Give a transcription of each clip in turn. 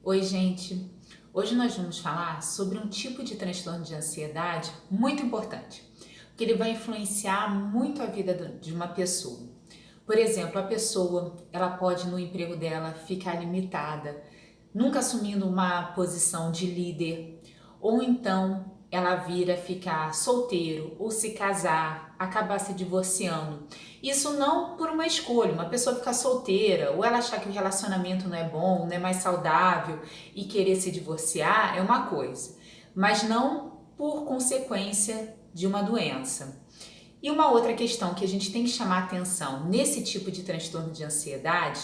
Oi, gente! Hoje nós vamos falar sobre um tipo de transtorno de ansiedade muito importante, porque ele vai influenciar muito a vida de uma pessoa. Por exemplo, a pessoa, ela pode no emprego dela ficar limitada, nunca assumindo uma posição de líder, ou então ela vira ficar solteiro ou se casar, acabar se divorciando. Isso não por uma escolha, uma pessoa ficar solteira ou ela achar que o relacionamento não é bom, não é mais saudável e querer se divorciar é uma coisa, mas não por consequência de uma doença. E uma outra questão que a gente tem que chamar atenção nesse tipo de transtorno de ansiedade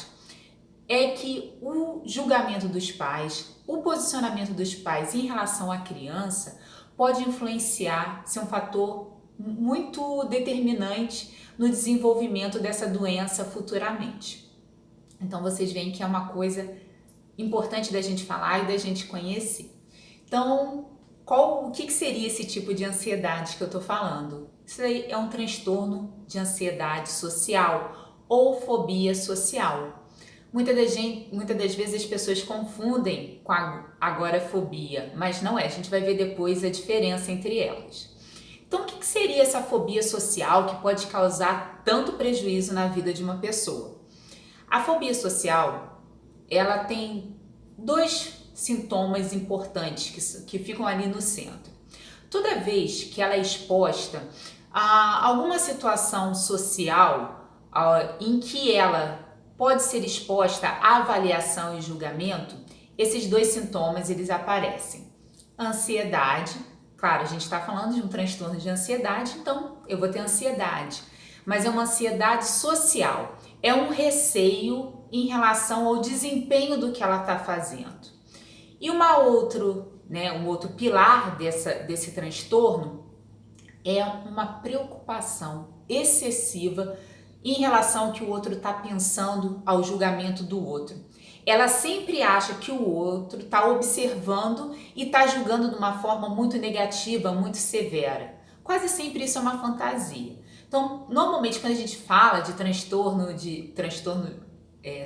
é que o julgamento dos pais, o posicionamento dos pais em relação à criança pode influenciar, ser um fator muito determinante no desenvolvimento dessa doença futuramente. Então vocês veem que é uma coisa importante da gente falar e da gente conhecer. Então, o que seria esse tipo de ansiedade que eu estou falando? Isso aí é um transtorno de ansiedade social ou fobia social. Muitas das vezes as pessoas confundem com a agorafobia, mas não é. A gente vai ver depois a diferença entre elas. Então, o que seria essa fobia social que pode causar tanto prejuízo na vida de uma pessoa? A fobia social, ela tem dois sintomas importantes que ficam ali no centro. Toda vez que ela é exposta a alguma situação social em que ela pode ser exposta à avaliação e julgamento, esses dois sintomas eles aparecem. Ansiedade, claro, a gente está falando de um transtorno de ansiedade, então eu vou ter ansiedade, mas é uma ansiedade social, é um receio em relação ao desempenho do que ela está fazendo. E um outro pilar desse transtorno é uma preocupação excessiva em relação ao que o outro está pensando, ao julgamento do outro. Ela sempre acha que o outro está observando e está julgando de uma forma muito negativa, muito severa. Quase sempre isso é uma fantasia. Então, normalmente quando a gente fala de transtorno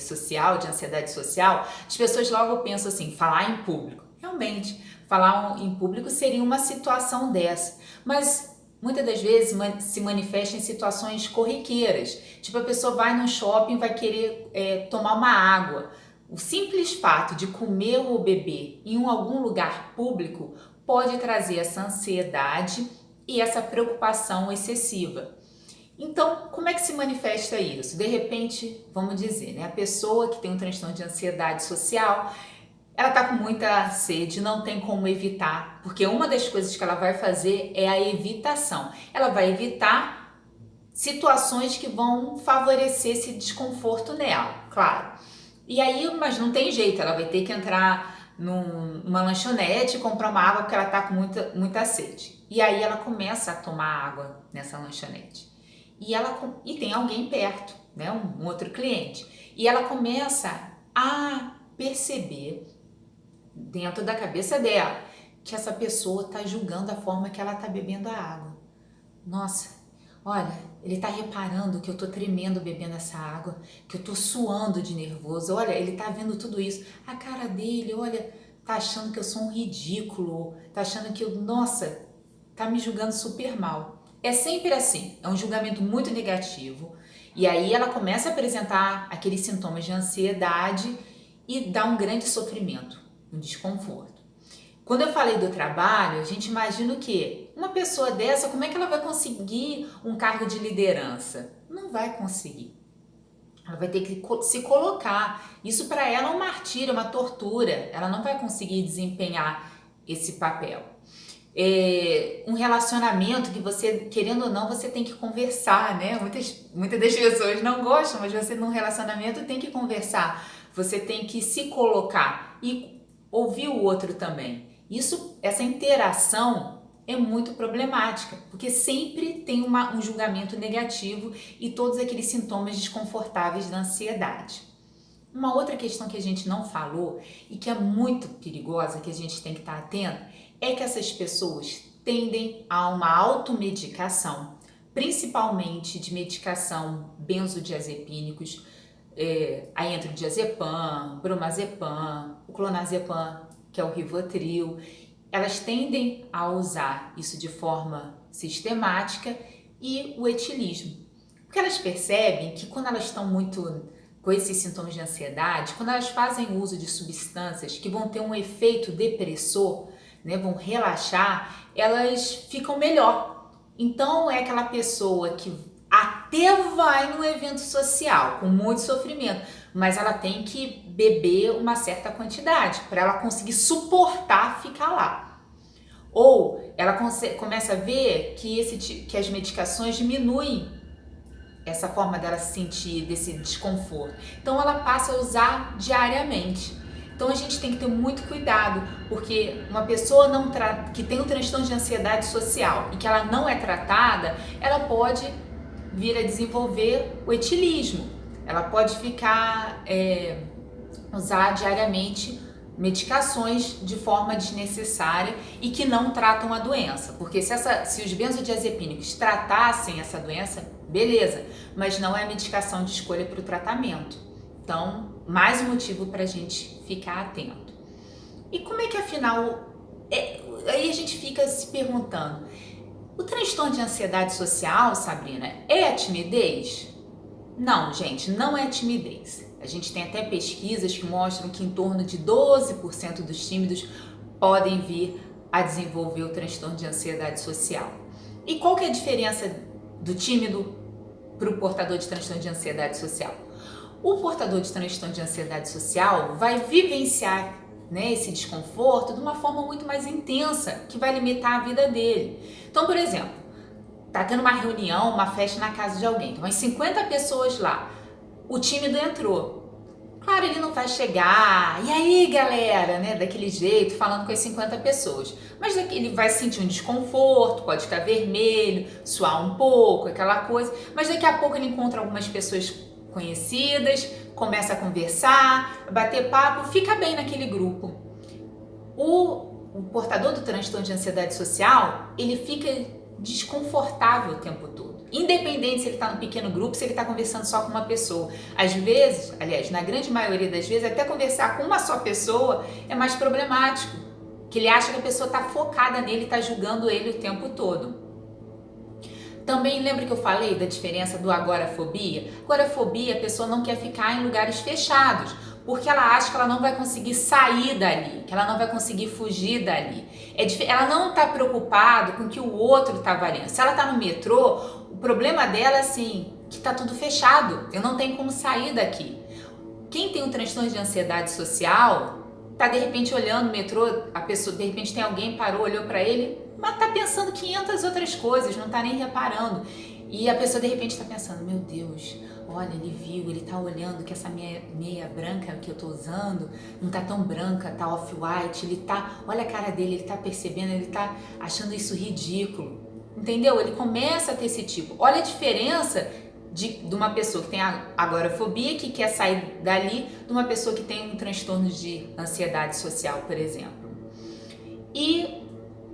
social, de ansiedade social, as pessoas logo pensam assim, falar em público. Realmente, falar em público seria uma situação dessa, mas muitas das vezes se manifesta em situações corriqueiras. Tipo, a pessoa vai num shopping e vai querer tomar uma água. O simples fato de comer ou beber em algum lugar público pode trazer essa ansiedade e essa preocupação excessiva. Então, como é que se manifesta isso? De repente, vamos dizer, né, a pessoa que tem um transtorno de ansiedade social, ela tá com muita sede, não tem como evitar, porque uma das coisas que ela vai fazer é a evitação. Ela vai evitar situações que vão favorecer esse desconforto nela, claro. E aí, mas não tem jeito, ela vai ter que entrar numa lanchonete e comprar uma água porque ela tá com muita sede. E aí ela começa a tomar água nessa lanchonete. E tem alguém perto, né, um outro cliente. E ela começa a perceber dentro da cabeça dela que essa pessoa está julgando a forma que ela está bebendo a água. Nossa, olha, ele está reparando que eu estou tremendo bebendo essa água, que eu estou suando de nervoso. Olha, ele está vendo tudo isso. A cara dele, olha, tá achando que eu sou um ridículo, tá achando que nossa, tá me julgando super mal. É sempre assim, é um julgamento muito negativo. E aí ela começa a apresentar aqueles sintomas de ansiedade e dá um grande sofrimento, um desconforto. Quando eu falei do trabalho, a gente imagina o quê? Uma pessoa dessa, como é que ela vai conseguir um cargo de liderança? Não vai conseguir. Ela vai ter que se colocar. Isso para ela é um martírio, uma tortura. Ela não vai conseguir desempenhar esse papel. Um relacionamento que você, querendo ou não, você tem que conversar, né? Muitas das pessoas não gostam, mas você num relacionamento tem que conversar. Você tem que se colocar e ouvir o outro também. Essa interação é muito problemática, porque sempre tem um julgamento negativo e todos aqueles sintomas desconfortáveis da ansiedade. Uma outra questão que a gente não falou e que é muito perigosa, que a gente tem que estar atento, é que essas pessoas tendem a uma automedicação, principalmente de medicação benzodiazepínicos, Aí entra o diazepam, bromazepam, o clonazepam, que é o Rivotril. Elas tendem a usar isso de forma sistemática, e o etilismo. Porque elas percebem que quando elas estão muito com esses sintomas de ansiedade, quando elas fazem uso de substâncias que vão ter um efeito depressor, né, vão relaxar, elas ficam melhor. Então é aquela pessoa que até vai num evento social com muito sofrimento, mas ela tem que beber uma certa quantidade para ela conseguir suportar ficar lá. Ou ela começa a ver que as medicações diminuem essa forma dela se sentir desse desconforto. Então ela passa a usar diariamente. Então a gente tem que ter muito cuidado, porque uma pessoa que tem um transtorno de ansiedade social e que ela não é tratada, ela pode vir a desenvolver o etilismo. Ela pode usar diariamente medicações de forma desnecessária e que não tratam a doença. Porque se os benzodiazepínicos tratassem essa doença, beleza, mas não é a medicação de escolha para o tratamento. Então, mais um motivo para a gente ficar atento. E como é que afinal, aí a gente fica se perguntando, o transtorno de ansiedade social, Sabrina, é a timidez? Não, gente, não é timidez. A gente tem até pesquisas que mostram que em torno de 12% dos tímidos podem vir a desenvolver o transtorno de ansiedade social. E qual que é a diferença do tímido para o portador de transtorno de ansiedade social? O portador de transtorno de ansiedade social vai vivenciar, né, esse desconforto de uma forma muito mais intensa, que vai limitar a vida dele. Então, por exemplo, tá tendo uma reunião, uma festa na casa de alguém, tem umas 50 pessoas lá, o tímido entrou. Claro, ele não vai chegar, e aí galera, né, daquele jeito, falando com as 50 pessoas, mas ele vai sentir um desconforto, pode ficar vermelho, suar um pouco, aquela coisa, mas daqui a pouco ele encontra algumas pessoas conhecidas, começa a conversar, bater papo, fica bem naquele grupo. O portador do transtorno de ansiedade social, ele fica desconfortável o tempo todo, independente se ele está num pequeno grupo, se ele está conversando só com uma pessoa. Às vezes, aliás, na grande maioria das vezes, até conversar com uma só pessoa é mais problemático, que ele acha que a pessoa está focada nele, está julgando ele o tempo todo. Também lembra que eu falei da diferença do agorafobia? Agorafobia, a pessoa não quer ficar em lugares fechados, porque ela acha que ela não vai conseguir sair dali, que ela não vai conseguir fugir dali. Ela não está preocupada com o que o outro está avaliando. Se ela está no metrô, o problema dela é assim, que está tudo fechado, eu não tenho como sair daqui. Quem tem um transtorno de ansiedade social, está de repente olhando o metrô, a pessoa, de repente tem alguém, parou, olhou para ele, mas está pensando 500 outras coisas, não está nem reparando. E a pessoa de repente está pensando, meu Deus, olha, ele viu, ele tá olhando que essa meia branca que eu tô usando não tá tão branca, tá off-white, olha a cara dele, ele tá percebendo, ele tá achando isso ridículo, entendeu? Ele começa a ter esse tipo, olha a diferença de uma pessoa que tem agorafobia, que quer sair dali, de uma pessoa que tem um transtorno de ansiedade social, por exemplo. E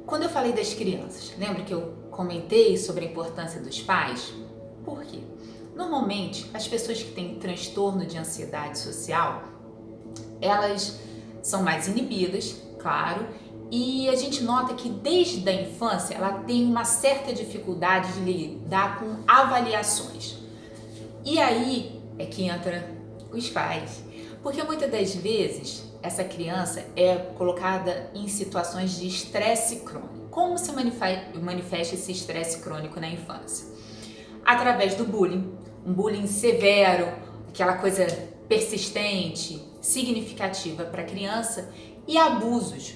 quando eu falei das crianças, lembra que eu comentei sobre a importância dos pais? Por quê? Normalmente, as pessoas que têm transtorno de ansiedade social, elas são mais inibidas, claro, e a gente nota que desde a infância ela tem uma certa dificuldade de lidar com avaliações. E aí é que entra os pais, porque muitas das vezes essa criança é colocada em situações de estresse crônico. Como se manifesta esse estresse crônico na infância? Através do bullying, um bullying severo, aquela coisa persistente, significativa para a criança, e abusos.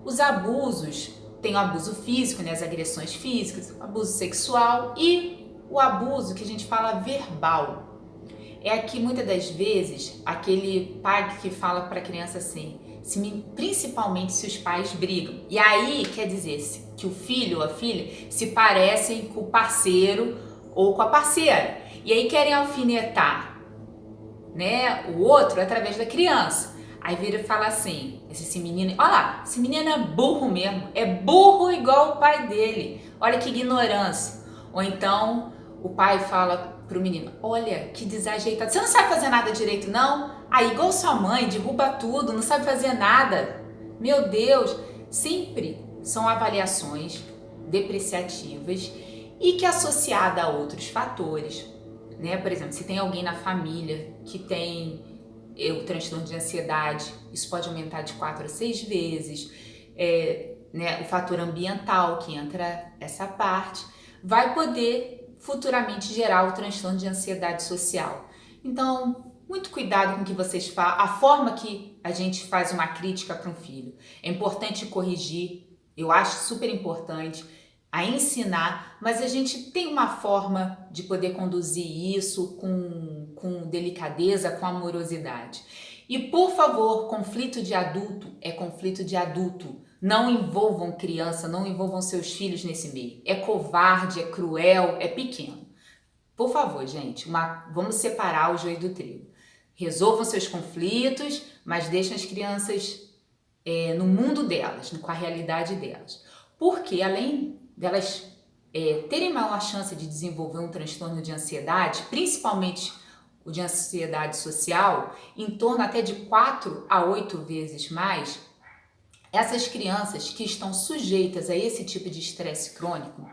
Os abusos, tem o abuso físico, né, as agressões físicas, o abuso sexual e o abuso que a gente fala verbal. É aqui muitas das vezes aquele pai que fala para a criança assim, principalmente se os pais brigam. E aí quer dizer que o filho ou a filha se parecem com o parceiro ou com a parceira. E aí querem alfinetar, né, o outro através da criança. Aí vira e fala assim, esse menino, olha lá, esse menino é burro mesmo, é burro igual o pai dele, olha que ignorância. Ou então o pai fala pro menino: olha, que desajeitado, você não sabe fazer nada direito não? Aí igual sua mãe, derruba tudo, não sabe fazer nada. Meu Deus, sempre são avaliações depreciativas e que associada a outros fatores, né? Por exemplo, se tem alguém na família que tem o transtorno de ansiedade, isso pode aumentar de 4 a 6 vezes, né? O fator ambiental que entra essa parte, vai poder futuramente gerar o transtorno de ansiedade social. Então, muito cuidado com o que vocês falam, a forma que a gente faz uma crítica para um filho. É importante corrigir, eu acho super importante, a ensinar, mas a gente tem uma forma de poder conduzir isso com delicadeza, com amorosidade. E por favor, conflito de adulto é conflito de adulto. Não envolvam criança, não envolvam seus filhos nesse meio. É covarde, é cruel, é pequeno. Por favor, gente, vamos separar o joio do trigo. Resolvam seus conflitos, mas deixem as crianças no mundo delas, com a realidade delas. Porque além delas terem maior chance de desenvolver um transtorno de ansiedade, principalmente o de ansiedade social, em torno até de 4 a 8 vezes mais, essas crianças que estão sujeitas a esse tipo de estresse crônico,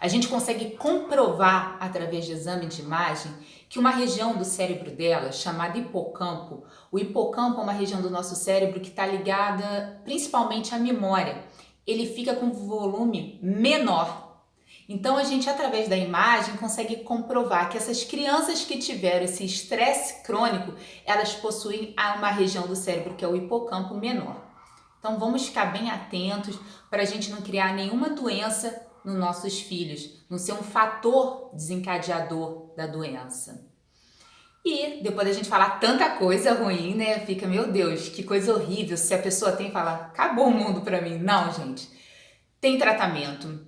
a gente consegue comprovar através de exame de imagem que uma região do cérebro dela, chamada hipocampo, o hipocampo é uma região do nosso cérebro que está ligada principalmente à memória. Ele fica com volume menor. Então a gente, através da imagem, consegue comprovar que essas crianças que tiveram esse estresse crônico, elas possuem uma região do cérebro que é o hipocampo menor. Então vamos ficar bem atentos para a gente não criar nenhuma doença nos nossos filhos, não ser um fator desencadeador da doença. E depois da gente falar tanta coisa ruim, né? Fica, meu Deus, que coisa horrível. Se a pessoa tem, fala, acabou o mundo para mim. Não, gente. Tem tratamento.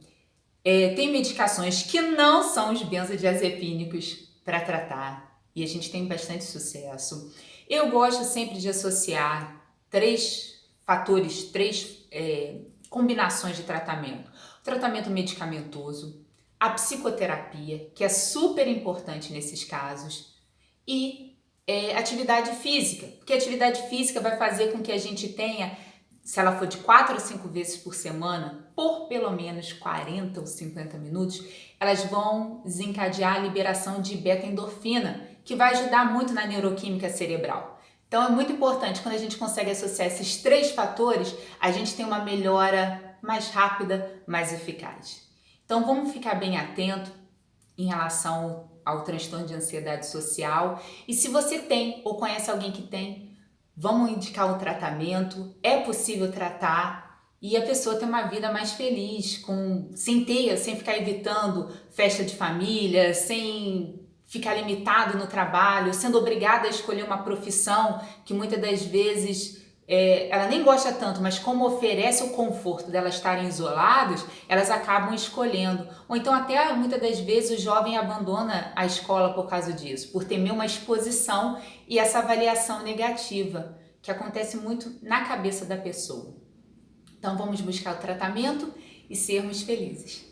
Tem medicações que não são os benzodiazepínicos para tratar. E a gente tem bastante sucesso. Eu gosto sempre de associar 3 fatores, 3 combinações de tratamento. O tratamento medicamentoso, a psicoterapia, que é super importante nesses casos, e atividade física, porque a atividade física vai fazer com que a gente tenha, se ela for de 4 a 5 vezes por semana, por pelo menos 40 ou 50 minutos, elas vão desencadear a liberação de beta-endorfina, que vai ajudar muito na neuroquímica cerebral. Então é muito importante, quando a gente consegue associar esses 3 fatores, a gente tem uma melhora mais rápida, mais eficaz. Então vamos ficar bem atento em relação ao transtorno de ansiedade social. E se você tem ou conhece alguém que tem, vamos indicar o tratamento. É possível tratar e a pessoa ter uma vida mais feliz, sem ficar evitando festa de família, sem ficar limitado no trabalho, sendo obrigada a escolher uma profissão que muitas das vezes ela nem gosta tanto, mas como oferece o conforto delas estarem isoladas, elas acabam escolhendo. Ou então até muitas das vezes o jovem abandona a escola por causa disso, por temer uma exposição e essa avaliação negativa, que acontece muito na cabeça da pessoa. Então vamos buscar o tratamento e sermos felizes.